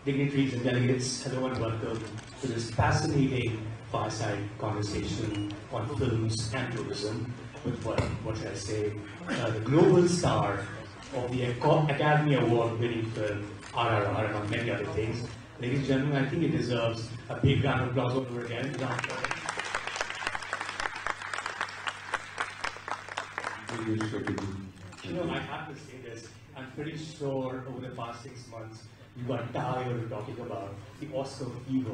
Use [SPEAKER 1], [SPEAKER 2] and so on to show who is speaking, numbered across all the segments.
[SPEAKER 1] dignitaries and delegates, hello and welcome to this fascinating fireside conversation on films and tourism with what should I say, the global star of the Academy Award winning film RRR, among many other things. Ladies and gentlemen, I think it deserves a big round of applause over again. You know, I have to say this, I'm pretty sure over the past 6 months, you got tired of talking about the Oscar fever,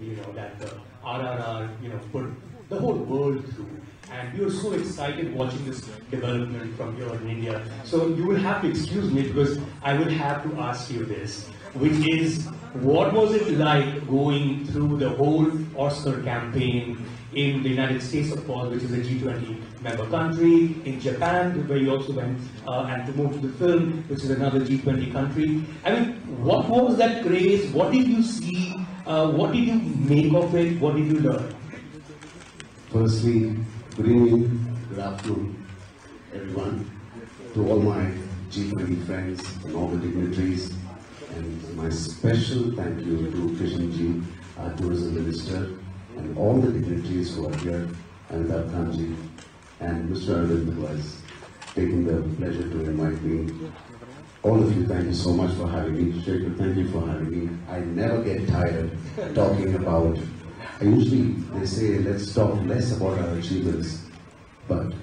[SPEAKER 1] you know, that the RRR, you know, put the whole world through. And we were so excited watching this development from here in India. So you will have to excuse me because I will have to ask you this, which is, what was it like going through the whole Oscar campaign in the United States, of course, which is a G20 member country, in Japan, where you also went and promoted the film, which is another G20 country. I mean, what was that craze? What did you see? What did you make of it? What did you learn?
[SPEAKER 2] Firstly, good evening, good afternoon, everyone, to all my G20 friends and all the dignitaries, and my special thank you to Charan, our tourism minister, and all the dignitaries who are here, and Kanji, and Mr. Arvind, who has taken the pleasure to invite me. All of you, thank you so much for having me. Shekhar, thank you for having me. I never get tired talking about, they say, let's talk less about our achievements, but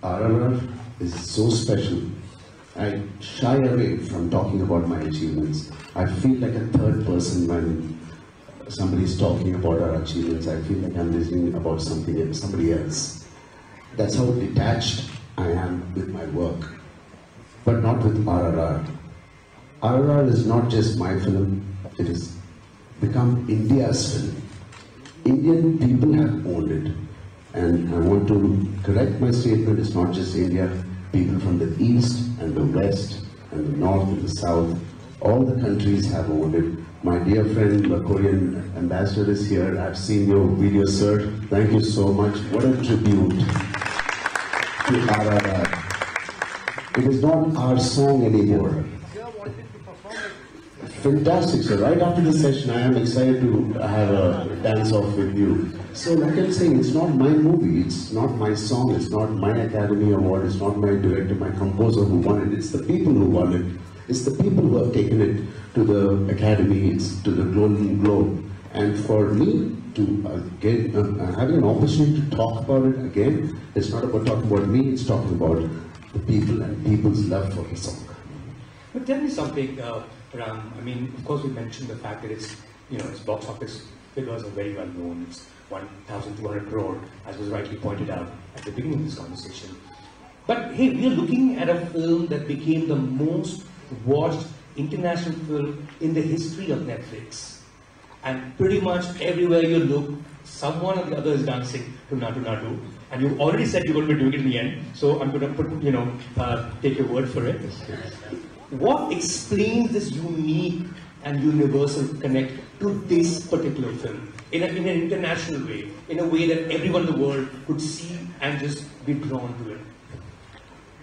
[SPEAKER 2] RRR is so special. I shy away from talking about my achievements. I feel like a third person when somebody's talking about our achievements. I feel like I'm listening about somebody else. That's how detached I am with my work, but not with RRR. RRR is not just my film, it has become India's film. Indian people have owned it, and I want to correct my statement. It's not just India. People from the east and the west and the north and the south, all the countries have owned it. My dear friend, the Korean ambassador is here. I've seen your video, sir. Thank you so much. What a tribute to RRR. It is not our song anymore. Fantastic, sir. Right after the session, I am excited to have a dance-off with you. So like I'm saying, it's not my movie, it's not my song, it's not my Academy Award, it's not my director, my composer who won it, it's the people who won it. It's the people who have taken it to the Academy, it's to the Golden Globe. And for me to get having an opportunity to talk about it again, it's not about talking about me, it's talking about the people and people's love for the song.
[SPEAKER 1] But tell me something, Ram. I mean, of course, we mentioned the fact that it's, you know, its box office figures are very well known. It's 1,200 crore, as was rightly pointed out at the beginning of this conversation. But hey, we are looking at a film that became the most watched international film in the history of Netflix. And pretty much everywhere you look, someone or the other is dancing to Natu Natu. And you already said you're going to be doing it in the end, so I'm going to put, you know, take your word for it. What explains this unique and universal connect to this particular film in an international way, in a way that everyone in the world could see and just be drawn to it?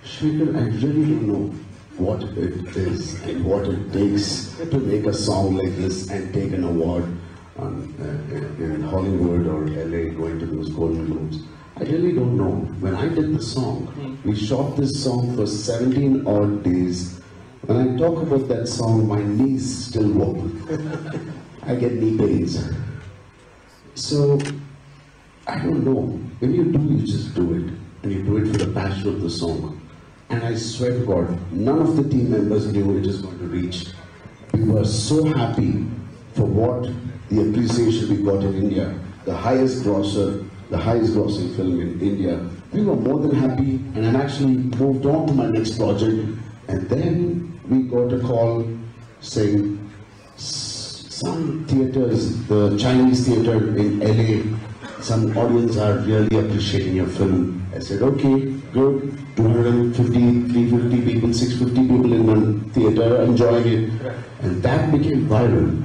[SPEAKER 2] Shekhar, I really don't know what it is and what it takes to make a song like this and take an award in Hollywood or LA, going to those Golden Globes. I really don't know. When I did the song, we shot this song for 17 odd days. When I talk about that song, my knees still wobble. I get knee pains. So, I don't know. When you do, you just do it. And you do it for the passion of the song. And I swear to God, none of the team members knew it is going to reach. We were so happy for what the appreciation we got in India, the highest grossing film in India. We were more than happy, and I actually moved on to my next project. And then we got a call saying, some theaters, the Chinese theater in LA, some audience are really appreciating your film. I said, okay, good, 250, 350 people, 650 people in one theater enjoying it. And that became viral.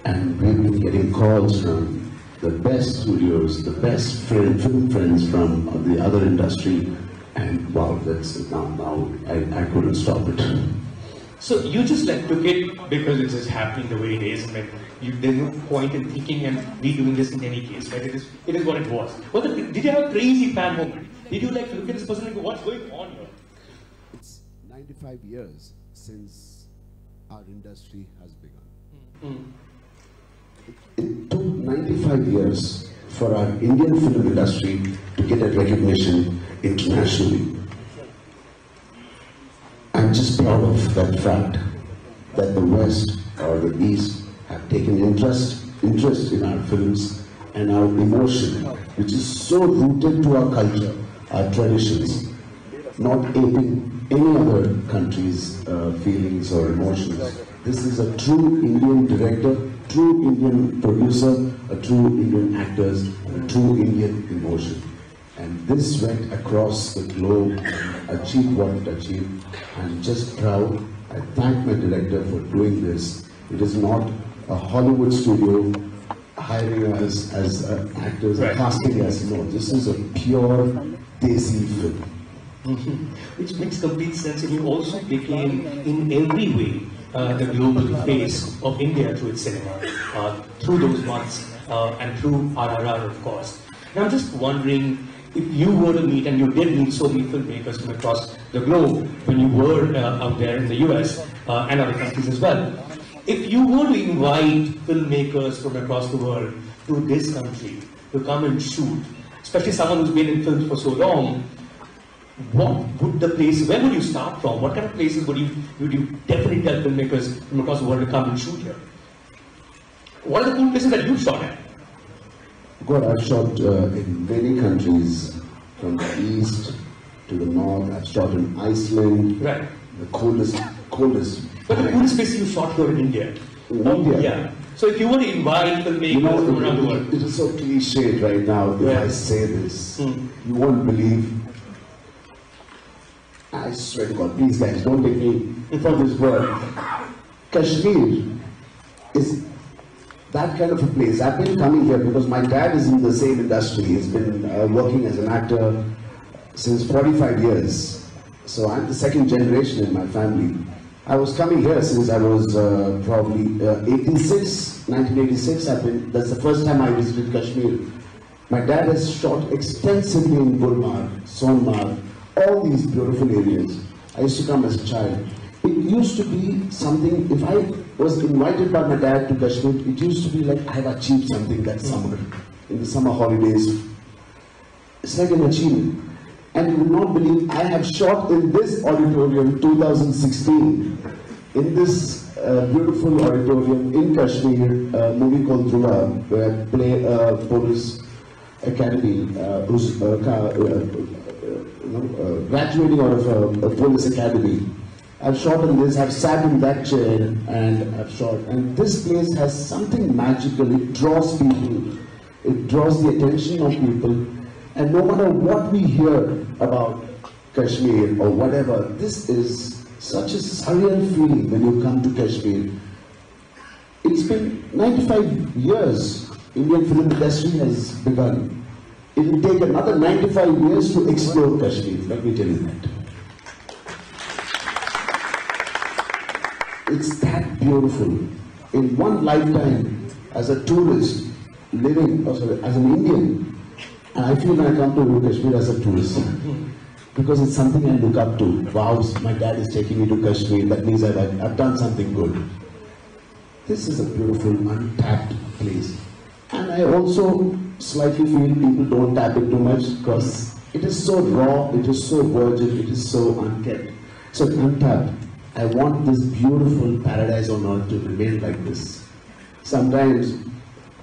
[SPEAKER 2] And we've been getting calls from the best studios, the best film friends from the other industry. And wow, that's now I couldn't stop it.
[SPEAKER 1] So you just like took it because it's just happening the way it is, and like there's no point in thinking and redoing this in any case, right? It is what it was. Did you have a crazy fan moment? Did you like look at this person and go, what's going on here?
[SPEAKER 2] It's 95 years since our industry has begun. It took 95 years for our Indian film industry to get a recognition internationally. I'm just proud of that fact that the West or the East have taken interest in our films and our emotion, which is so rooted to our culture, our traditions, not aping any other country's feelings or emotions. This is a true Indian director, true Indian producer, a true Indian actors, and a true Indian emotion. And this went across the globe and achieved what it achieved. I'm just proud. I thank my director for doing this. It is not a Hollywood studio hiring us as actors,
[SPEAKER 1] right,
[SPEAKER 2] casting us. No, this is a pure Desi film.
[SPEAKER 1] Which makes complete sense, and you also became, in every way, the global face of India through its cinema, through those months, and through RRR, of course. Now, I'm just wondering, if you were to meet, and you did meet so many filmmakers from across the globe when you were out there in the US and other countries as well, if you were to invite filmmakers from across the world to this country to come and shoot, especially someone who's been in films for so long, what would the place, where would you start from? What kind of places would you definitely tell filmmakers from across the world to come and shoot here? What are the cool places that you've shot at?
[SPEAKER 2] God, I've shot in many countries, from the east to the north. I've shot in Iceland,
[SPEAKER 1] right,
[SPEAKER 2] the coldest.
[SPEAKER 1] But the coolest place you shot here in India.
[SPEAKER 2] In India.
[SPEAKER 1] Yeah. So if you were to invite filmmakers from around the world.
[SPEAKER 2] It is so cliched right now if I say this. You won't believe. I swear to God, please guys, don't take me for this word. Kashmir is that kind of a place. I've been coming here because my dad is in the same industry. He's been working as an actor since 45 years. So I'm the second generation in my family. I was coming here since I was probably 1986. That's the first time I visited Kashmir. My dad has shot extensively in Gulmarg, Sonmarg, all these beautiful areas. I used to come as a child. It used to be something, if I was invited by my dad to Kashmir, it used to be like I have achieved something that summer, in the summer holidays. It's like an achievement. And you will not believe, I have shot in this auditorium 2016, in this beautiful auditorium in Kashmir, a movie called Dhruva, where I play a police academy, who's graduating out of a police academy. I've shot in this, I've sat in that chair and I've shot. And this place has something magical. It draws people. It draws the attention of people. And no matter what we hear about Kashmir or whatever, this is such a surreal feeling when you come to Kashmir. It's been 95 years Indian film industry has begun. It will take another 95 years to explore Kashmir, let me tell you that. It's that beautiful. In one lifetime, as a tourist, living, as an Indian, and I feel when I come to Kashmir as a tourist, because it's something I look up to. Wow, my dad is taking me to Kashmir, that means I've done something good. This is a beautiful, untapped place. And I also slightly feel people don't tap it too much because it is so raw, it is so virgin, it is so unkept, so untapped. I want this beautiful paradise on earth to remain like this. Sometimes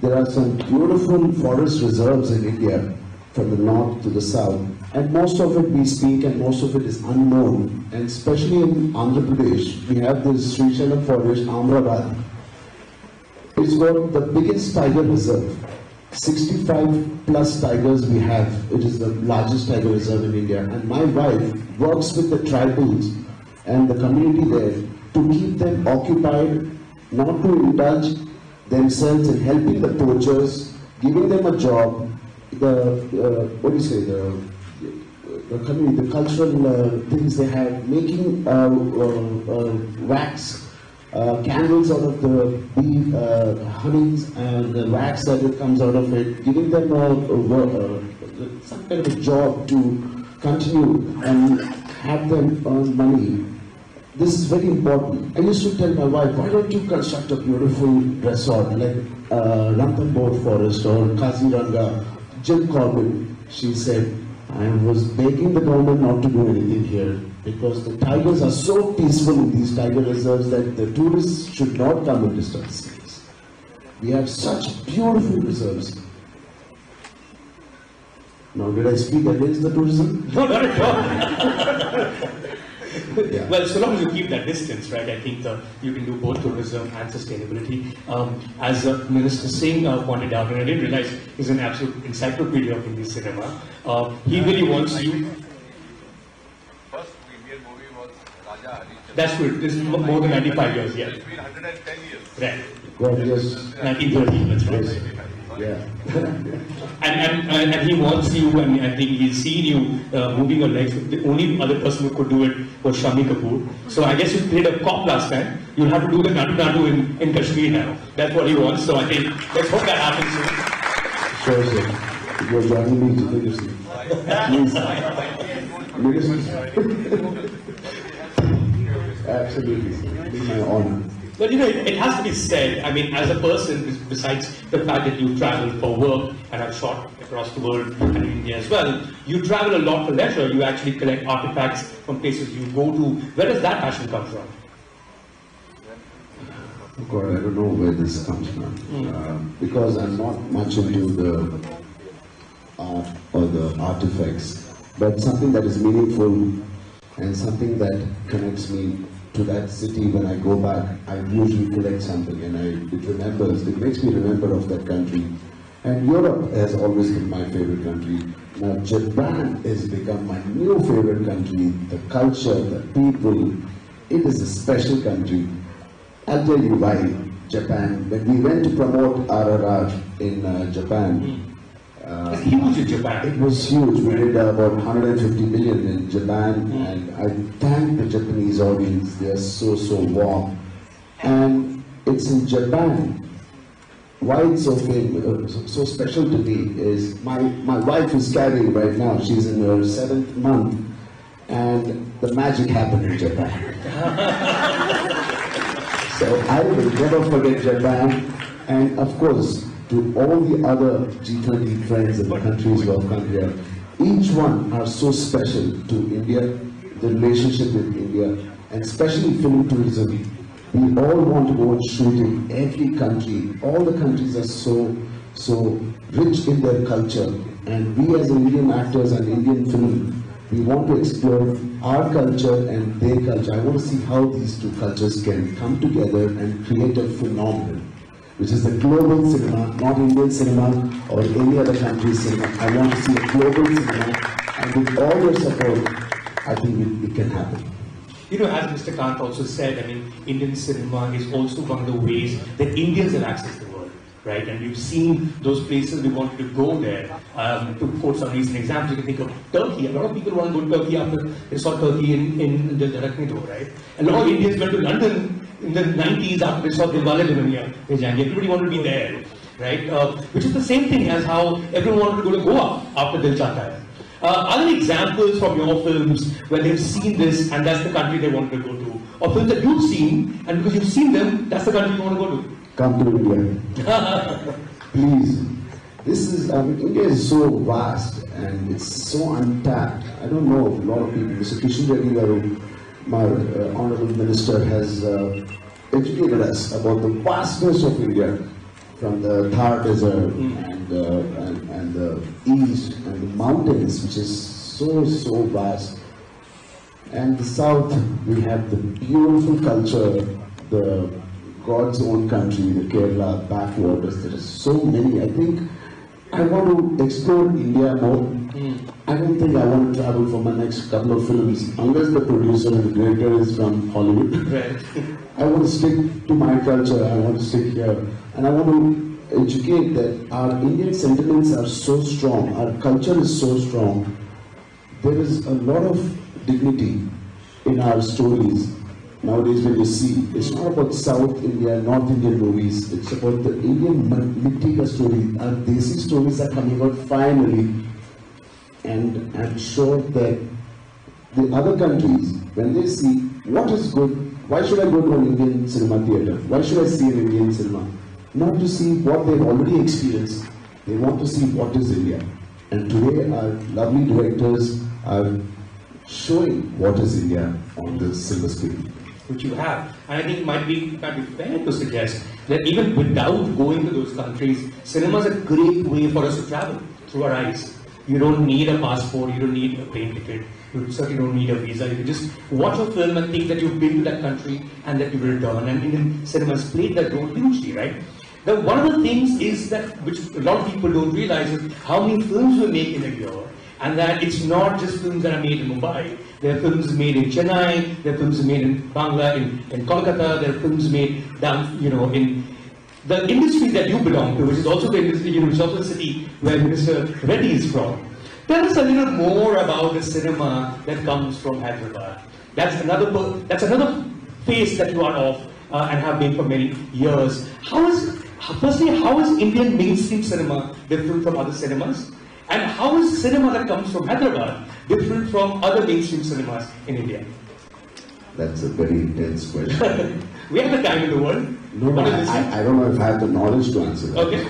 [SPEAKER 2] there are some beautiful forest reserves in India, from the north to the south, and most of it we speak and most of it is unknown. And especially in Andhra Pradesh, we have this Sri Shailam forest, Amrabad. It's got the biggest tiger reserve. 65 plus tigers we have. It is the largest tiger reserve in India. And my wife works with the tribals and the community there to keep them occupied, not to indulge themselves in helping the poachers, giving them a job, the cultural things they have, making wax candles out of the bee honeys and the wax that it comes out of it, giving them some kind of a job to continue and have them earn money. This is very important. I used to tell my wife, why don't you construct a beautiful resort like Ranthambore Forest or Kaziranga, Jim Corbett. She said, I was begging the government not to do anything here because the tigers are so peaceful in these tiger reserves that the tourists should not come and disturb things. We have such beautiful reserves. Now, did I speak against the tourism?
[SPEAKER 1] No, not at all. Yeah. Well, so long as you keep that distance, right, I think you can do both tourism and sustainability. As Minister Singh pointed out, and I didn't realize he's an absolute encyclopedia of Hindi cinema, he really wants you...
[SPEAKER 3] First Indian movie was Raja Harishchandra.
[SPEAKER 1] That's good. This is more than 95 years, yeah.
[SPEAKER 3] It's been 110 years.
[SPEAKER 1] Right.
[SPEAKER 2] God, yes.
[SPEAKER 1] 1930, that's right.
[SPEAKER 2] Yeah.
[SPEAKER 1] and he wants you, and I think he's seen you moving your legs. The only other person who could do it was Shami Kapoor. So I guess you played a cop last time. You'll have to do the Nadu in Kashmir now. That's what he wants. So I think let's hope that happens soon.
[SPEAKER 2] Sure, sir. You're joining me to ministry. Please. Absolutely. It's my honor.
[SPEAKER 1] But you know, it has to be said, I mean, as a person, besides the fact that you travel for work and have shot across the world and in India as well, you travel a lot for leisure. You actually collect artifacts from places you go to. Where does that passion come from?
[SPEAKER 2] God, I don't know where this comes from. Because I'm not much into the art or the artifacts, but something that is meaningful and something that connects me to that city. When I go back, I usually collect something and it makes me remember of that country. And Europe has always been my favorite country. Now Japan has become my new favorite country. The culture, the people, it is a special country. I'll tell you why Japan. When we went to promote RRR in Japan,
[SPEAKER 1] it's huge in Japan.
[SPEAKER 2] It was huge. We did about 150 million in Japan, and I thank the Japanese audience. They are so warm. And it's in Japan. Why it's so famous, so special to me is my wife is carrying right now. She's in her 7th month, and the magic happened in Japan. So I will never forget Japan, and of course, to all the other G20 friends in the countries who have come here, each one are so special to India, the relationship with India, and especially film tourism. We all want to go and shoot in every country. All the countries are so rich in their culture, and we as Indian actors and Indian film, we want to explore our culture and their culture. I want to see how these two cultures can come together and create a phenomenon, which is the global cinema, not Indian cinema or any other country's cinema. I want to see a global cinema, and with all your support, I think it can happen.
[SPEAKER 1] You know, as Mr. Kant also said, I mean, Indian cinema is also one of the ways that Indians have accessed the world, right? And we've seen those places, we wanted to go there. To quote some recent examples, you can think of Turkey. A lot of people want to go to Turkey after they saw Turkey in the Rakhnito, right? A lot of Indians went to London in the 90s after they saw Dilwale Dulhaniya Le Jayenge. Everybody wanted to be there, right? Which is the same thing as how everyone wanted to go to Goa after Dil Chahta Hai. Other examples from your films where they've seen this and that's the country they want to go to, or films that you've seen and because you've seen them, that's the country you want to go to?
[SPEAKER 2] Come to India. Please. This is, India is so vast and it's so untapped. I don't know if a lot of people, Mr. Kishan Reddy Garu, my Honorable Minister, has educated us about the vastness of India, from the Thar Desert and the east and the mountains, which is so vast. And the south, we have the beautiful culture, the God's own country, the Kerala backwaters. There are so many. I think I want to explore India more. I don't think I want to travel for my next couple of films, unless the producer and the director is from Hollywood.
[SPEAKER 1] Right.
[SPEAKER 2] I want to stick to my culture, I want to stick here, and I want to educate that our Indian sentiments are so strong, our culture is so strong, there is a lot of dignity in our stories. Nowadays when you see, it's not about South India, North Indian movies, it's about the Indian Mitti ka story. Our Desi stories are coming out finally. And I'm sure that the other countries, when they see what is good, why should I go to an Indian cinema theatre? Why should I see an Indian cinema? Not to see what they've already experienced, they want to see what is India. And today our lovely directors are showing what is India on the silver screen.
[SPEAKER 1] Which you have. And I think it might be fair to suggest that even without going to those countries, cinema is a great way for us to travel through our eyes. You don't need a passport, you don't need a plane ticket, you certainly don't need a visa. You can just watch a film and think that you've been to that country and that you will return. And Indian cinema has played that role hugely, right? Now, one of the things is that, which a lot of people don't realize, is how many films we make in a year. And that it's not just films that are made in Mumbai. There are films made in Chennai, there are films made in Bangla, in Kolkata, there are films made down, in the industry that you belong to, which is also the industry, which is also the city where Mr. Reddy is from. Tell us a little more about the cinema that comes from Hyderabad. That's another face that you are of and have been for many years. Firstly, how is Indian mainstream cinema different from other cinemas? And how is cinema that comes from Hyderabad different from other mainstream cinemas in India?
[SPEAKER 2] That's a very intense question.
[SPEAKER 1] We have the time in the world.
[SPEAKER 2] No, I don't know if I have the knowledge to answer that.
[SPEAKER 1] Okay.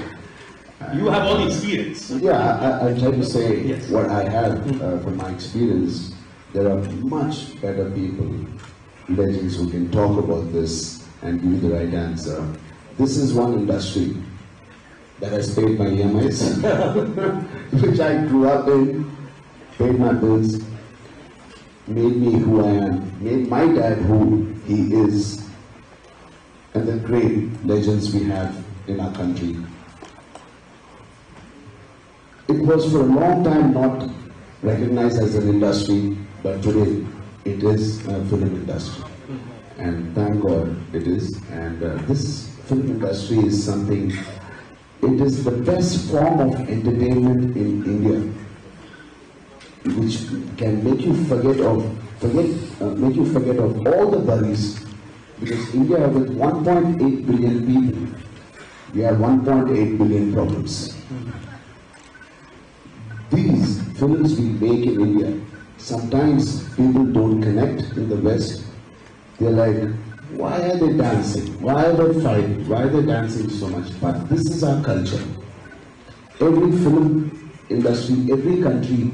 [SPEAKER 1] You have all the experience.
[SPEAKER 2] Yeah, I'll try to say
[SPEAKER 1] yes.
[SPEAKER 2] what I have from my experience. There are much better people, legends who can talk about this and give you the right answer. This is one industry that has paid my EMIs, which I grew up in, paid my bills, made me who I am, made my dad who he is, and the great legends we have in our country. It was for a long time not recognized as an industry, but today it is a film industry. And thank God it is. And this film industry is something, it is the best form of entertainment in India, which can make you forget of all the worries. Because India, with 1.8 billion people, we have 1.8 billion problems. These films we make in India, sometimes people don't connect in the West. They're like, why are they dancing? Why are they fighting? Why are they dancing so much? But this is our culture. Every film industry, every country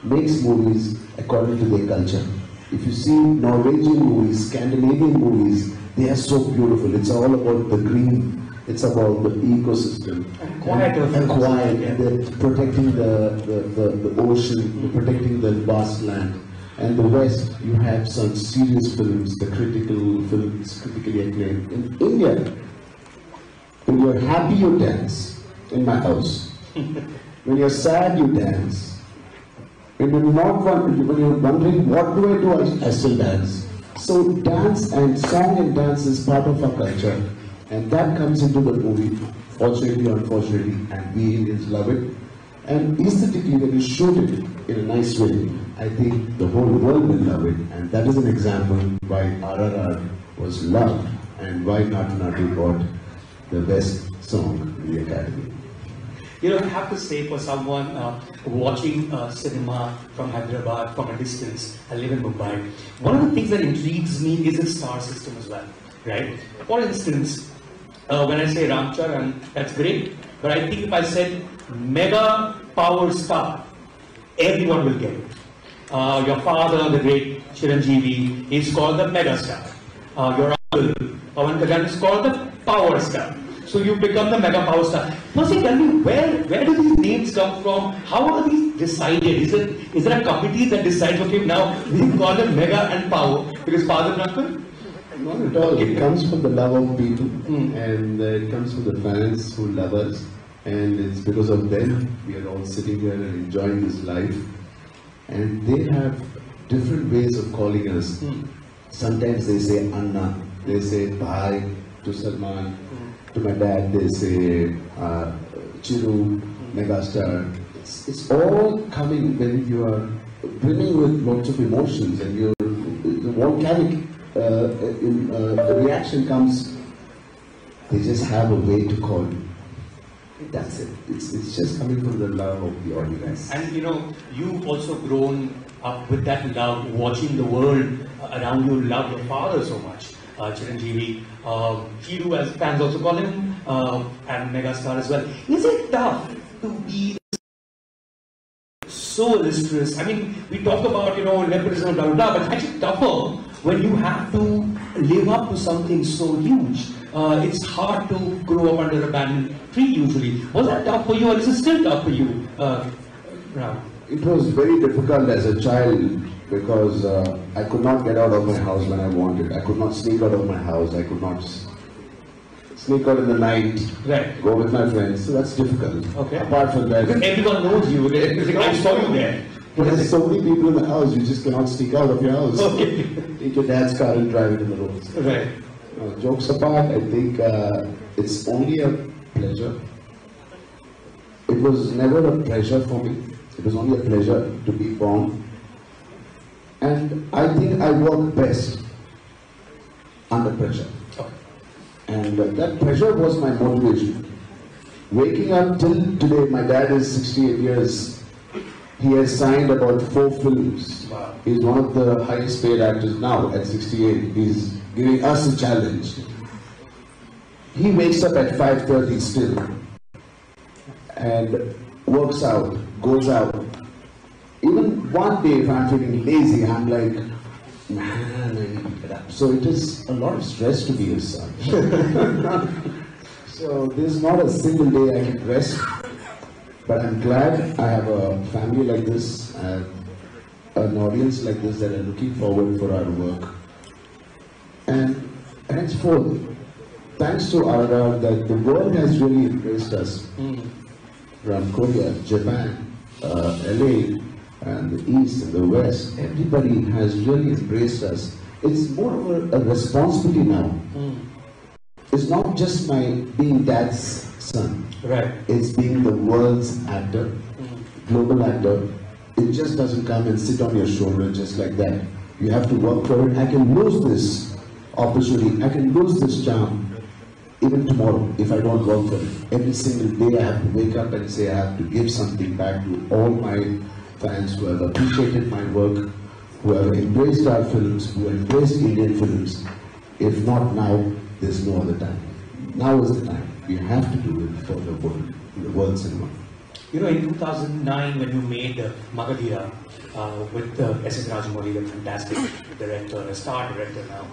[SPEAKER 2] makes movies according to their culture. If you see Norwegian movies, Scandinavian movies, they are so beautiful. It's all about the green, it's about the ecosystem. And quiet. And they're protecting the ocean, protecting the vast land. And the West, you have some serious films, the critical films, critically acclaimed. In India, when you're happy, you dance in my house. When you're sad, you dance. When you're wondering, what do I do, I still dance. So dance and song and dance is part of our culture. And that comes into the movie, fortunately or unfortunately, and we Indians love it. And aesthetically, when you shoot it in a nice way, I think the whole world will love it. And that is an example why RRR was loved and why Natu Natu got the best song in the Academy.
[SPEAKER 1] I have to say, for someone watching cinema from Hyderabad from a distance, I live in Mumbai, one of the things that intrigues me is the star system as well, right? For instance, when I say Ram Charan, that's great, but I think if I said mega power star, everyone will get it. Your father, the great Chiranjeevi, is called the mega star. Your uncle, Pawan Kalyan, is called the power star. So you become the mega power star. Firstly, tell me, where do these names come from? How are these decided? Is there a committee that decides, okay, now we call them mega and power because father and uncle?
[SPEAKER 2] Not at all. It comes from the love of people, and it comes from the fans who love us, and it's because of them we are all sitting here and enjoying this life. And they have different ways of calling us. Sometimes they say Anna, they say Bhai to Salman. To my dad, they say Chiru, Megastar. It's all coming when you are brimming with lots of emotions, and your volcanic the reaction comes. They just have a way to call you. That's it. It's just coming from the love of the audience.
[SPEAKER 1] And you know, you've also grown up with that love, watching the world around you love your father so much. Chiranjeevi, Chiru as fans also call him, and megastar as well. Is it tough to be so illustrious? I mean, we talk about, you know, nepotism, blah, blah, blah, but it's actually tougher when you have to live up to something so huge. It's hard to grow up under a banyan tree usually. Was that tough for you, or is it still tough for you, Ram?
[SPEAKER 2] It was very difficult as a child because I could not get out of my house when I wanted. I could not sneak out of my house. I could not sneak out in the night,
[SPEAKER 1] Right.
[SPEAKER 2] go with my friends. So that's difficult.
[SPEAKER 1] Okay.
[SPEAKER 2] Apart from that,
[SPEAKER 1] Because everyone knows you. I saw you there.
[SPEAKER 2] there's so many people in the house, you just cannot sneak out of your house.
[SPEAKER 1] Okay.
[SPEAKER 2] Take your dad's car and drive it in the roads.
[SPEAKER 1] Right.
[SPEAKER 2] Jokes apart, I think it's only a pleasure. It was never a pleasure for me. It was only a pleasure to be born. And I think I work best under pressure.
[SPEAKER 1] Okay.
[SPEAKER 2] And that pressure was my motivation. Waking up till today, my dad is 68 years. He has signed about 4 films.
[SPEAKER 1] Wow.
[SPEAKER 2] He's one of the highest paid actors now at 68. He's giving us a challenge. He wakes up at 5:30 still and works out, goes out. Even one day if I'm feeling lazy, I'm like, man, I need to get up. So it is a lot of stress to be a son. So there's not a single day I can rest. But I'm glad I have a family like this, and an audience like this that are looking forward for our work. And henceforth, thanks to RR, that the world has really embraced us. From Korea, Japan, LA, and the East and the West, everybody has really embraced us. It's more of a responsibility now. It's not just my being dad's son.
[SPEAKER 1] Right.
[SPEAKER 2] It's being the world's actor, global actor. It just doesn't come and sit on your shoulder just like that. You have to work for it. I can lose this opportunity. I can lose this charm even tomorrow if I don't work for it. Every single day I have to wake up and say I have to give something back to all my fans who have appreciated my work, who have embraced our films, who have embraced Indian films. If not now, there's no other time. Now is the time. We have to do it for the world cinema.
[SPEAKER 1] You know, in 2009, when you made Magadhira with S.S. Rajamouli, the fantastic director, a star director now,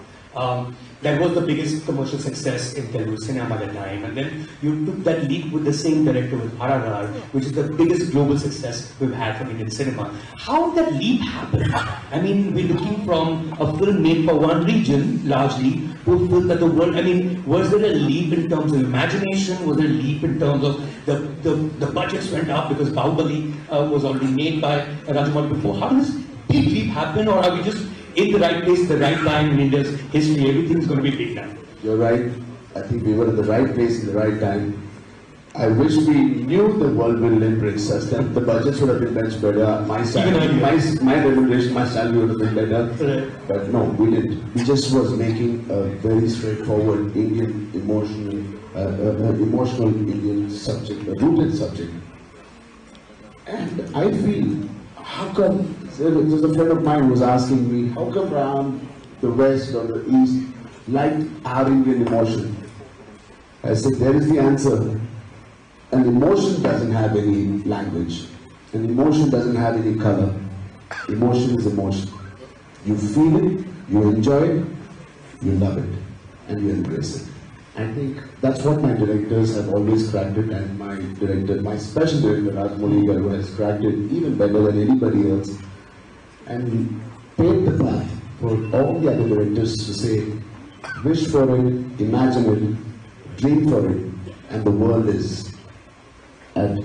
[SPEAKER 1] that was the biggest commercial success in Telugu cinema at the time. And then you took that leap with the same director with RRR, which is the biggest global success we've had from Indian cinema. How did that leap happen? I mean, we're looking from a film made for one region, largely, to a film that the world, I mean, was there a leap in terms of imagination? Was there a leap in terms of the budgets went up because Bahubali was already made by Rajamouli before? How did this big leap happen, or are we just in the right place, the right time in India's history? Everything's going to be big now.
[SPEAKER 2] You're right. I think we were at the right place in the right time. I wish we knew the world will embrace us. Then the budgets would have been much better. My salary, my remuneration, my salary would have been better.
[SPEAKER 1] Right.
[SPEAKER 2] But no, we didn't. We just was making a very straightforward Indian emotional Indian subject, a rooted subject. And I feel, how come? There's a friend of mine who was asking me, how come Ram, the West or the East, liked our Indian emotion? I said, there is the answer. An emotion doesn't have any language. An emotion doesn't have any color. Emotion is emotion. You feel it, you enjoy it, you love it, and you embrace it. I think that's what my directors have always cracked it, and my director, my special director, Rajamouli Garu, has cracked it even better than anybody else. And paved the path for all the other directors to say, wish for it, imagine it, dream for it, and the world is at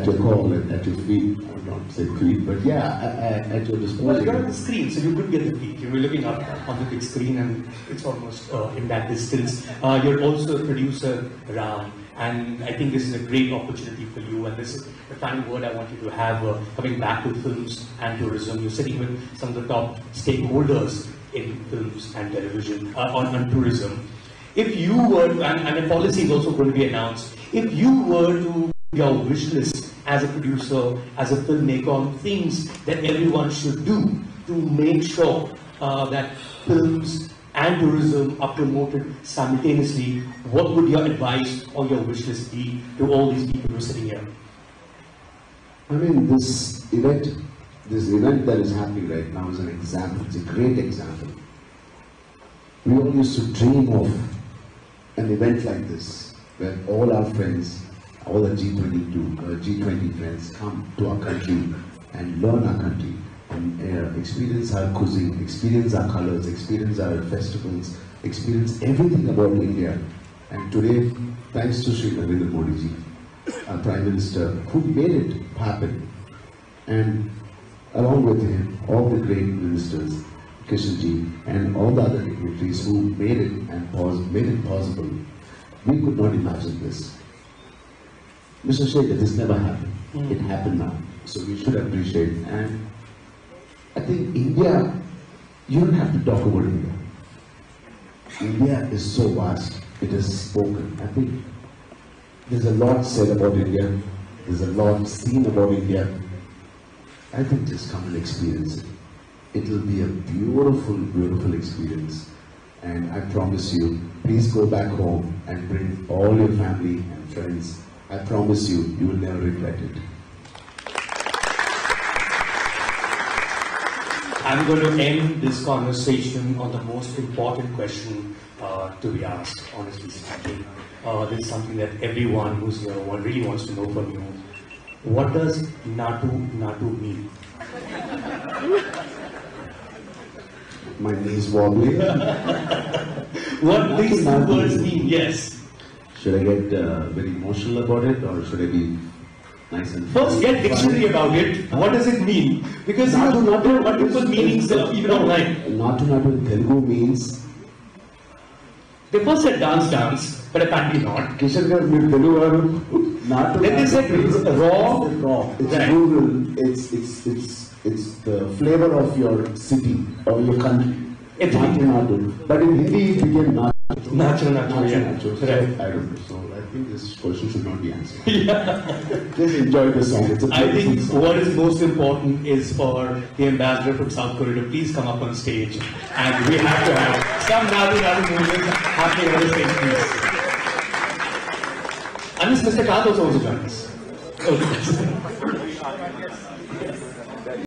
[SPEAKER 2] your call, at your feet. I would not say feet, but yeah, at your disposal.
[SPEAKER 1] Well, you're on the screen, so you could get the peak. You're looking up on the big screen, and it's almost in that distance. You're also a producer, Ram, And I think this is a great opportunity for you, and this is the final word I want you to have coming back to films and tourism. You're sitting with some of the top stakeholders in films and television, on tourism. If you were, and a policy is also going to be announced, if you were to your wish list as a producer, as a filmmaker, on things that everyone should do to make sure that films and tourism are promoted simultaneously, what would your advice or your wish list be to all these people who are sitting here?
[SPEAKER 2] I mean, this event that is happening right now is an example. It's a great example. We all used to dream of an event like this, where all our friends, all the G20 friends come to our country and learn our country, and experience our cuisine, experience our colors, experience our festivals, experience everything about India. And today, thanks to Shri Narendra Modi ji, our Prime Minister, who made it happen, and along with him, all the great ministers, Kishan ji, and all the other dignitaries who made it and made it possible. We could not imagine this. Mr. Shekhar, this never happened. It happened now. So we should appreciate it. And I think India, you don't have to talk about India. India is so vast. It is spoken. I think there's a lot said about India. There's a lot seen about India. I think just come and experience it. It will be a beautiful, beautiful experience. And I promise you, please go back home and bring all your family and friends. I promise you, you will never regret it.
[SPEAKER 1] I'm going to end this conversation on the most important question to be asked, honestly speaking. This is something that everyone who's here really wants to know from you. What does Natu mean?
[SPEAKER 2] My knees wobbly.
[SPEAKER 1] What these two words mean? Yes.
[SPEAKER 2] Should I get very emotional about it, or should I be nice and
[SPEAKER 1] First, get dictionary about it. What does it mean? Because you know multiple meanings even online.
[SPEAKER 2] Natu in Telugu means.
[SPEAKER 1] They first said dance, but apparently not.
[SPEAKER 2] Kishan garu meer Telugu varu. Natu.
[SPEAKER 1] Then they said raw.
[SPEAKER 2] It's
[SPEAKER 1] right.
[SPEAKER 2] rural. It's the flavor of your city or your country. Natu. But in Hindi it became Natu.
[SPEAKER 1] Natural.
[SPEAKER 2] Right. I don't know. So I think this question should not be answered. Just enjoy the song. It's a
[SPEAKER 1] I think
[SPEAKER 2] song.
[SPEAKER 1] what is most important is for the ambassador from South Korea to please come up on stage, and we have to have some Natu movement happening on the stage, please. Unless Mr. Kath also wants to join us. Okay.